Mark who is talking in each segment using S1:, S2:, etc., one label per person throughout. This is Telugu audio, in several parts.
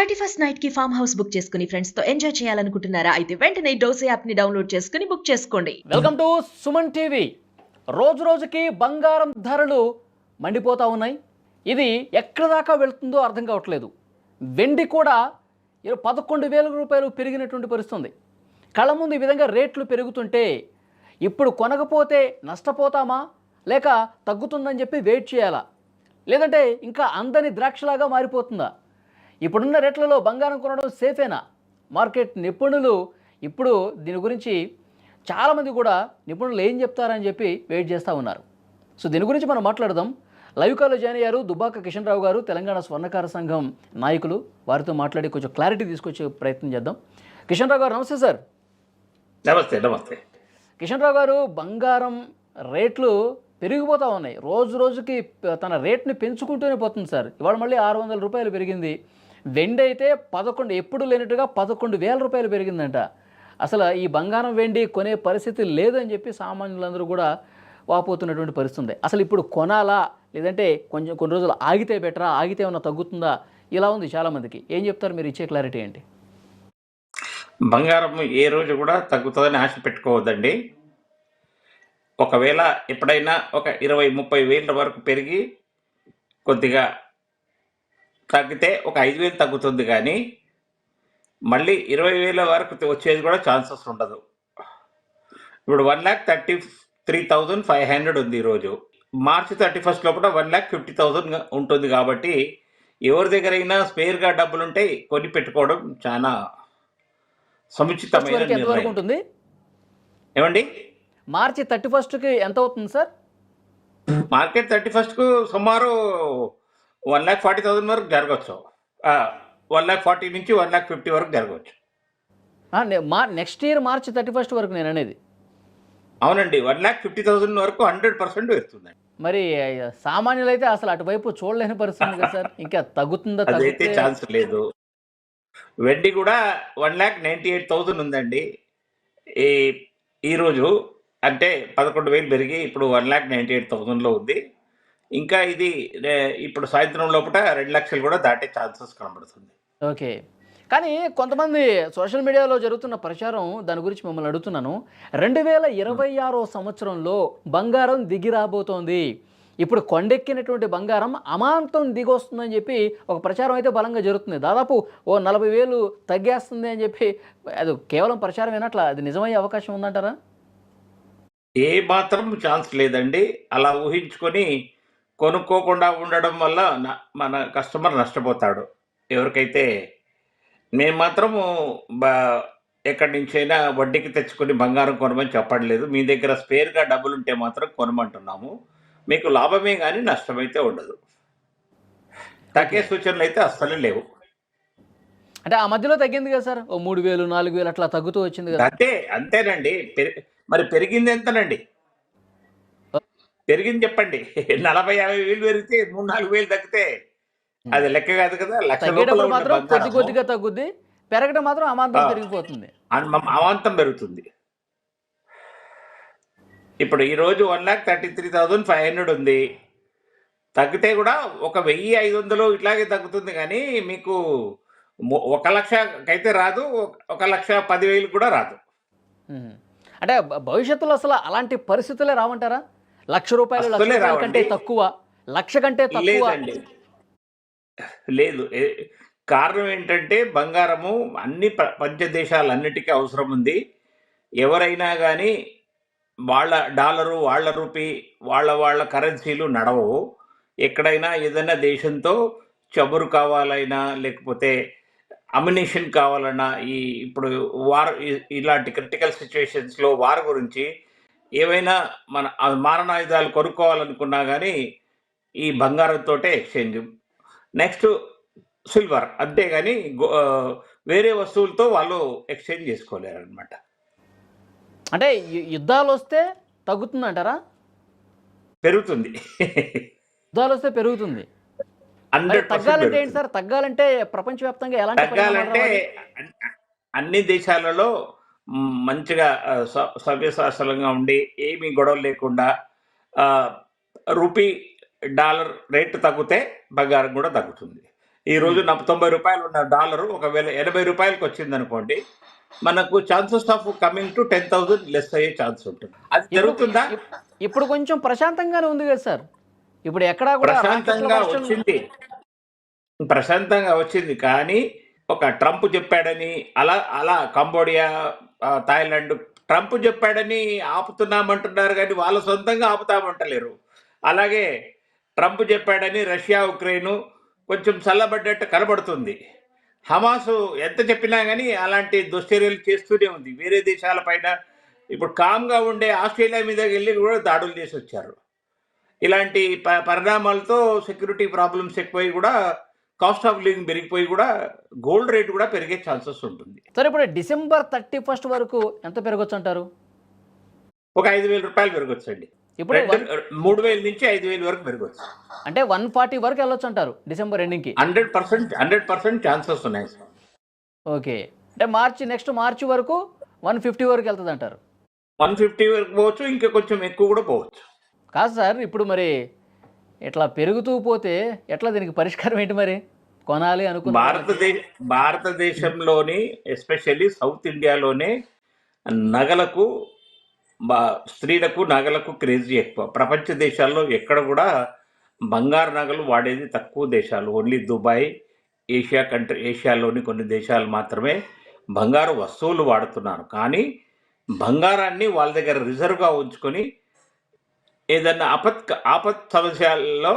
S1: 31st నైట్ కి ఫామ్ హౌస్ బుక్ చేసుకుని ఫ్రెండ్స్ తో ఎంజాయ్ చేయాలనుకుంటున్నారా? అయితే వెంటనే డోసే యాప్ ని డౌన్లోడ్ చేసుకుని బుక్ చేసుకోండి.
S2: Welcome to Suman TV. రోజు రోజుకి బంగారం ధరలు మండిపోతూ ఉన్నాయి. ఇది ఎక్కడ దాకా వెళ్తుందో అర్థం కావట్లేదు. వెండి కూడా 11,000 రూపాయలు పెరిగినటువంటి పరిస్థితుంది. కళ్ళ ముందు ఈ విధంగా రేట్లు పెరుగుతుంటే ఇప్పుడు కొనకపోతే నష్టపోతామా, లేక తగ్గుతుందని చెప్పి వెయిట్ చేయాలా, లేదంటే ఇంకా అందని ద్రాక్షలాగా మారిపోతుందా? ఇప్పుడున్న రేట్లలో బంగారం కొనడం సేఫేనా? మార్కెట్ నిపుణులు ఇప్పుడు దీని గురించి చాలామంది కూడా నిపుణులు ఏం చెప్తారని చెప్పి వెయిట్ చేస్తూ ఉన్నారు. సో దీని గురించి మనం మాట్లాడదాం. లైవ్ కాల్లో జాయిన్ అయ్యారు దుబ్బాక కిషన్ రావు గారు, తెలంగాణ స్వర్ణకార సంఘం నాయకులు. వారితో మాట్లాడి కొంచెం క్లారిటీ తీసుకొచ్చే ప్రయత్నం చేద్దాం. కిషన్ రావు గారు నమస్తే సార్.
S3: నమస్తే. నమస్తే
S2: కిషన్ రావు గారు, బంగారం రేట్లు పెరిగిపోతూ ఉన్నాయి. రోజు రోజుకి తన రేట్ని పెంచుకుంటూనే పోతుంది సార్. ఇవాళ మళ్ళీ 600 రూపాయలు పెరిగింది. వెండి అయితే 11, ఎప్పుడు లేనట్టుగా 11,000 రూపాయలు పెరిగిందంట. అసలు ఈ బంగారం వెండి కొనే పరిస్థితి లేదని చెప్పి సామాన్యులందరూ కూడా వాపోతున్నటువంటి పరిస్థితి ఉంది. అసలు ఇప్పుడు కొనాలా, లేదంటే కొన్ని రోజులు ఆగితే బెటరా, ఆగితే ఏమన్నా తగ్గుతుందా, ఇలా ఉంది చాలామందికి. ఏం చెప్తారు మీరు? ఇచ్చే క్లారిటీ ఏంటి?
S3: బంగారం ఏ రోజు కూడా తగ్గుతుందని ఆశ పెట్టుకోవద్దండి. ఒకవేళ ఎప్పుడైనా ఒక 20-30 వేల వరకు పెరిగి కొద్దిగా తగ్గితే ఒక 5,000 తగ్గుతుంది, కానీ మళ్ళీ 20,000 వరకు వచ్చేది కూడా ఛాన్సెస్ ఉండదు. ఇప్పుడు 1,33,500 ఉంది ఈరోజు. మార్చి 31 లోపల 1,50,000 ఉంటుంది. కాబట్టి ఎవరి దగ్గరైనా స్పేర్గా డబ్బులుంటే కొని పెట్టుకోవడం చాలా సముచితమైన నిర్ణయం.
S2: ఉంటుంది
S3: ఏమండి,
S2: మార్చి 31కి ఎంత అవుతుంది సార్?
S3: మార్కెట్ 31కు సుమారు 1,40,000 వరకు జరగవచ్చు. 1,40,000 నుంచి 1,50,000 వరకు జరగవచ్చు.
S2: నెక్స్ట్ ఇయర్ మార్చి 31 వరకు నేను అనేది.
S3: అవునండి, 1,50,000 వరకు 100% వేస్తుందండి.
S2: మరి సామాన్యులైతే అసలు అటువైపు చూడలేని పరిస్థితి కదా సార్. ఇంకా తగ్గుతుందా?
S3: అదైతే ఛాన్స్ లేదు. వెండి కూడా 1,98,000 ఉందండి ఈరోజు. అంటే 11,000 పెరిగి ఇప్పుడు 1,98,000లో ఉంది. ఇంకా ఇది ఇప్పుడు సాయంత్రం లోపల 2 లక్షలు కూడా దాటే ఛాన్సెస్ కనబడుతుంది.
S2: ఓకే. కానీ కొంతమంది సోషల్ మీడియాలో జరుగుతున్న ప్రచారం, దాని గురించి మిమ్మల్ని అడుగుతున్నాను. 2026 సంవత్సరంలో బంగారం దిగి రాబోతోంది, ఇప్పుడు కొండెక్కినటువంటి బంగారం అమాంతం దిగొస్తుందని చెప్పి ఒక ప్రచారం అయితే బలంగా జరుగుతుంది. దాదాపు 40,000 తగ్గేస్తుంది అని చెప్పి. అది కేవలం ప్రచారం అయినట్ల అది నిజమయ్యే అవకాశం ఉందంటారా?
S3: ఏ మాత్రం ఛాన్స్ లేదండి. అలా ఊహించుకొని కొనుక్కోకుండా ఉండడం వల్ల మన కస్టమర్ నష్టపోతాడు. ఎవరికైతే మేము మాత్రము ఎక్కడి నుంచైనా వడ్డీకి తెచ్చుకొని బంగారం కొనమని చెప్పట్లేదు. మీ దగ్గర స్పేర్గా డబ్బులుంటే మాత్రం కొనమంటున్నాము. మీకు లాభమే కానీ నష్టమైతే ఉండదు. తగ్గే సూచనలు అయితే అస్సలే లేవు.
S2: అంటే ఆ మధ్యలో తగ్గింది కదా సార్, 3,000, 4,000 అట్లా తగ్గుతూ వచ్చింది కదా.
S3: అంతేనండి. మరి పెరిగింది ఎంతనండి? పెరిగింది చెప్పండి. 40-50 పెరిగితే 3-4 తగ్గితే అది లెక్క కాదు కదా.
S2: తగ్గేటప్పుడు మాత్రం కొద్దిగా తగ్గుద్ది, పెరగడం మాత్రం అమాంతం పెరిగిపోతుంది,
S3: అమాంతం పెరుగుతుంది. ఇప్పుడు ఈరోజు 1,33,500 ఉంది. తగ్గితే కూడా ఒక 1,500 ఇట్లాగే తగ్గుతుంది, కానీ మీకు 1,00,000 రాదు, 1,10,000 కూడా రాదు.
S2: అంటే భవిష్యత్తులో అసలు అలాంటి పరిస్థితులే రావంటారా? 1,00,000 రూపాయలు, 1,00,000 రూపాయల కంటే తక్కువ, 1,00,000 కంటే తక్కువ
S3: లేదు. కారణం ఏంటంటే బంగారము అన్ని ప్రపంచ దేశాలన్నిటికీ అవసరం ఉంది. ఎవరైనా కానీ వాళ్ళ డాలరు, వాళ్ళ రూపీ, వాళ్ళ కరెన్సీలు నడవవు. ఎక్కడైనా ఏదైనా దేశంతో చమురు కావాలైనా, లేకపోతే అమ్యునిషన్ కావాలన్నా, ఇప్పుడు ఇలాంటి క్రిటికల్ సిచ్యువేషన్స్లో వార్ గురించి ఏవైనా మన మారణాయుధాలు కొనుక్కోవాలనుకున్నా కానీ ఈ బంగారంతో ఎక్స్చేంజ్. నెక్స్ట్ సిల్వర్, అంతేగాని వేరే వస్తువులతో వాళ్ళు ఎక్స్చేంజ్ చేసుకోలేరు అనమాట.
S2: అంటే యుద్ధాలు వస్తే తగ్గుతుందంటారా?
S3: పెరుగుతుంది.
S2: యుద్ధాలు వస్తే పెరుగుతుంది. తగ్గాలంటే ఏంటి సార్? తగ్గాలంటే ప్రపంచవ్యాప్తంగా ఎలాంటి
S3: తగ్గాలంటే అన్ని దేశాలలో మంచిగా సవ్యసాచలంగా ఉండి ఏమీ గొడవలు లేకుండా రూపీ డాలర్ రేటు తగ్గితే బంగారం కూడా తగ్గుతుంది. ఈరోజు 90 రూపాయలు ఉన్న డాలరు ఒకవేళ 80 రూపాయలకి వచ్చిందనుకోండి, మనకు chances of coming to 10,000 less అయ్యే ఛాన్స్ ఉంటుంది. అది
S2: ఇప్పుడు
S3: జరుగుతుందా?
S2: ఇప్పుడు కొంచెం ప్రశాంతంగానే ఉంది కదా సార్. ఇప్పుడు ఎక్కడా కూడా రాకెట్ల
S3: ప్రశాంతంగా
S2: వర్షం.
S3: వచ్చింది. ప్రశాంతంగా వచ్చింది. కానీ ఒక ట్రంప్ చెప్పాడని అలా కంబోడియా, థాయిలాండ్ ట్రంప్ చెప్పాడని ఆపుతున్నామంటున్నారు గానీ, వాళ్ళు సొంతంగా ఆపుతామంటలేరు. అలాగే ట్రంప్ చెప్పాడని రష్యా, ఉక్రెయిన్ కొంచెం చల్లబడ్డట్టు కనబడుతుంది. హమాసు ఎంత చెప్పినా గానీ అలాంటి దుశ్చర్యలు చేస్తూనే ఉంది. వేరే దేశాలపైన ఇప్పుడు కామ్‌గా ఉండే ఆస్ట్రేలియా మీదకెళ్ళి కూడా దాడులు చేసొచ్చారు. ఇలాంటి పరిణామాలతో సెక్యూరిటీ ప్రాబ్లమ్స్ ఎక్కువై కూడా కాస్ట్ ఆఫ్ లివింగ్ పెరిగిపోయి కూడా గోల్డ్ రేట్ కూడా పెరిగే ఛాన్సెస్ ఉంటుంది.
S2: సరే ఇప్పుడు డిసెంబర్ 31 వరకు ఎంత పెరగొచ్చు అంటారు?
S3: ఒక 5,000 రూపాయలు పెరగొచ్చండి.
S2: ఇప్పుడు
S3: 3,000 నుంచి 5,000 వరకు పెరగొచ్చు.
S2: అంటే 140 వరకు వెళ్ళొచ్చు అంటారు డిసెంబర్ ఎండింగ్కి.
S3: 100% ఛాన్సెస్ ఉన్నాయి సార్.
S2: ఓకే. అంటే నెక్స్ట్ మార్చి వరకు 150 వరకు వెళ్తుంది అంటారు.
S3: 150 వరకు పోవచ్చు, ఇంకా కొంచెం ఎక్కువ కూడా పోవచ్చు.
S2: కాదు సార్, ఇప్పుడు మరి ఇట్లా పెరుగుతూ పోతే ఎట్లా, దీనికి పరిష్కారం ఏంటి మరి? కొనాలి అనుకున్న
S3: భారతదేశంలోని ఎస్పెషల్లీ సౌత్ ఇండియాలోనే నగలకు స్త్రీలకు నగలకు క్రేజీ ఎక్కువ. ప్రపంచ దేశాల్లో ఎక్కడ కూడా బంగారు నగలు వాడేది తక్కువ దేశాలు. ఓన్లీ దుబాయ్, ఏషియాలోని కొన్ని దేశాలు మాత్రమే బంగారు వస్తువులు వాడుతున్నారు. కానీ బంగారాన్ని వాళ్ళ దగ్గర రిజర్వ్గా ఉంచుకొని ఏదన్నా ఆపత్ సమస్యల్లో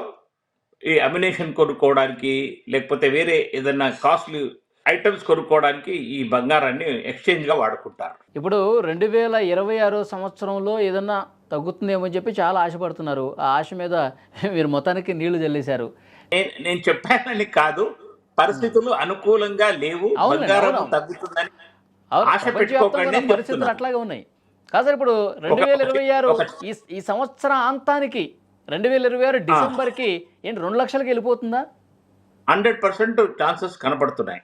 S3: ఈ అమ్యునేషన్ కొనుక్కోవడానికి, లేకపోతే వేరే ఏదన్నా కాస్ట్లీ ఐటమ్స్ కొనుక్కోవడానికి ఈ బంగారాన్ని ఎక్స్చేంజ్గా వాడుకుంటారు.
S2: ఇప్పుడు 2026 సంవత్సరంలో ఏదన్నా తగ్గుతుందేమో అని చెప్పి చాలా ఆశపడుతున్నారు. ఆ ఆశ మీద మీరు మొత్తానికి నీళ్లు చల్లేశారు.
S3: నేను చెప్పానని కాదు, పరిస్థితులు అనుకూలంగా లేవు, బంగారం తగ్గుతుందని ఆశ పెట్టుకోకండి అని
S2: పరిస్థితులు
S3: చెప్తున్నాను.
S2: అట్లాగే ఉన్నాయి. కాదు సార్, ఇప్పుడు 2026 ఈ సంవత్సరం అంతానికి 2026 డిసెంబర్కి ఏంటి 2 లక్షలకి వెళ్ళిపోతుందా?
S3: 100% ఛాన్సెస్ కనపడుతున్నాయి.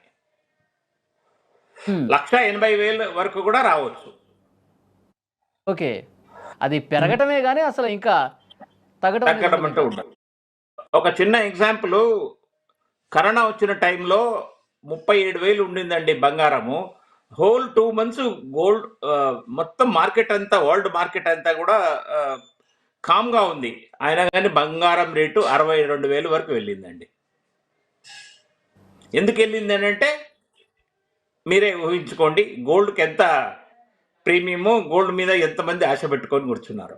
S3: 1,80,000 వరకు కూడా రావచ్చు.
S2: ఓకే. అది పెరగటమే కానీ అసలు ఇంకా
S3: తగ్గడం అంటూ ఉండదు. ఒక చిన్న ఎగ్జాంపుల్, కరోనా వచ్చిన టైంలో 37,000 ఉండిందండి బంగారము. హోల్ 2 months గోల్డ్ మొత్తం మార్కెట్ అంతా, వరల్డ్ మార్కెట్ అంతా కూడా కామ్గా ఉంది. అయినా కానీ బంగారం రేటు 62,000 వరకు వెళ్ళిందండి. ఎందుకు వెళ్ళింది అని అంటే మీరే ఊహించుకోండి, గోల్డ్కి ఎంత ప్రీమియము, గోల్డ్ మీద ఎంతమంది ఆశ పెట్టుకొని కూర్చున్నారు.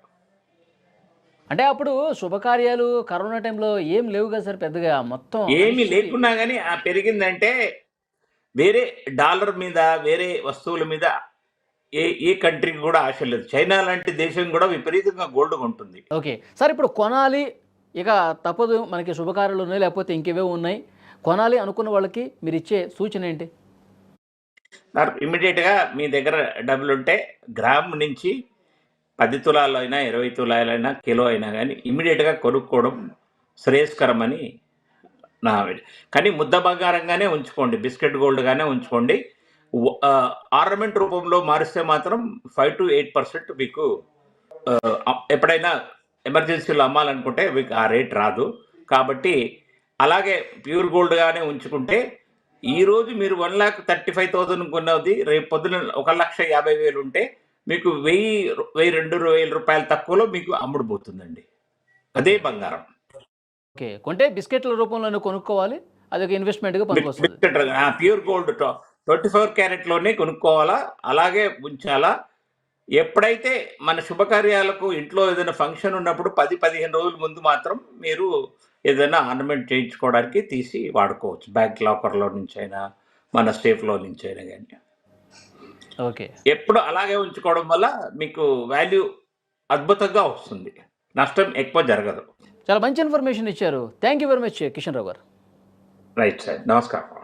S2: అంటే అప్పుడు శుభకార్యాలు కరోనా టైంలో ఏం లేవు కదా సార్, పెద్దగా మొత్తం
S3: ఏమీ లేకున్నా కానీ పెరిగిందంటే వేరే డాలర్ మీద, వేరే వస్తువుల మీద ఏ కంట్రీకి కూడా ఆశ లేదు. చైనా లాంటి దేశం కూడా విపరీతంగా గోల్డ్ కొంటుంది.
S2: ఓకే సార్, ఇప్పుడు కొనాలి, ఇక తప్పదు, మనకి శుభకార్యాలు ఉన్నాయి లేకపోతే ఇంకేవే ఉన్నాయి, కొనాలి అనుకున్న వాళ్ళకి మీరు ఇచ్చే సూచన ఏంటి?
S3: ఇమ్మీడియట్గా మీ దగ్గర డబ్బులు ఉంటే గ్రామ్ నుంచి 10 తులాలు అయినా 20 తులాలైనా కిలో అయినా కానీ ఇమ్మీడియట్గా కొనుక్కోవడం శ్రేయస్కరమని నా. కానీ ముద్ద బంగారంగానే ఉంచుకోండి, బిస్కెట్ గోల్డ్గానే ఉంచుకోండి. ఆర్నమెంట్ రూపంలో మారిస్తే మాత్రం 5 to 8% మీకు ఎప్పుడైనా ఎమర్జెన్సీలో అమ్మాలనుకుంటే మీకు ఆ రేట్ రాదు. కాబట్టి అలాగే ప్యూర్ గోల్డ్గానే ఉంచుకుంటే ఈరోజు మీరు 1,35,000 కొన్నది రేపు పొద్దున 1,50,000 ఉంటే మీకు 1,000-2,000 రూపాయలు తక్కువలో మీకు అమ్ముడుపోతుందండి అదే బంగారం.
S2: ఓకే, కొంటే బిస్కెట్ల రూపంలోనే కొనుక్కోవాలి, అది ఒక ఇన్వెస్ట్మెంట్గా పనికొస్తుంది.
S3: ప్యూర్ గోల్డ్ 24 క్యారెట్లోనే కొనుక్కోవాలా, అలాగే ఉంచాలా. ఎప్పుడైతే మన శుభకార్యాలకు ఇంట్లో ఏదైనా ఫంక్షన్ ఉన్నప్పుడు 10-15 రోజుల ముందు మాత్రం మీరు ఏదైనా ఆర్నమెంట్ చేయించుకోవడానికి తీసి వాడుకోవచ్చు. బ్యాంక్ లాకర్లో నుంచి అయినా, మన సేఫ్లో నుంచి అయినా కానీ.
S2: ఓకే,
S3: ఎప్పుడు అలాగే ఉంచుకోవడం వల్ల మీకు వాల్యూ అద్భుతంగా వస్తుంది, నష్టం ఎక్కువ జరగదు.
S2: చాలా మంచి ఇన్ఫర్మేషన్ ఇచ్చారు. Thank you very much Kishan Rao గారు.
S3: రైట్ సార్, నమస్కారం.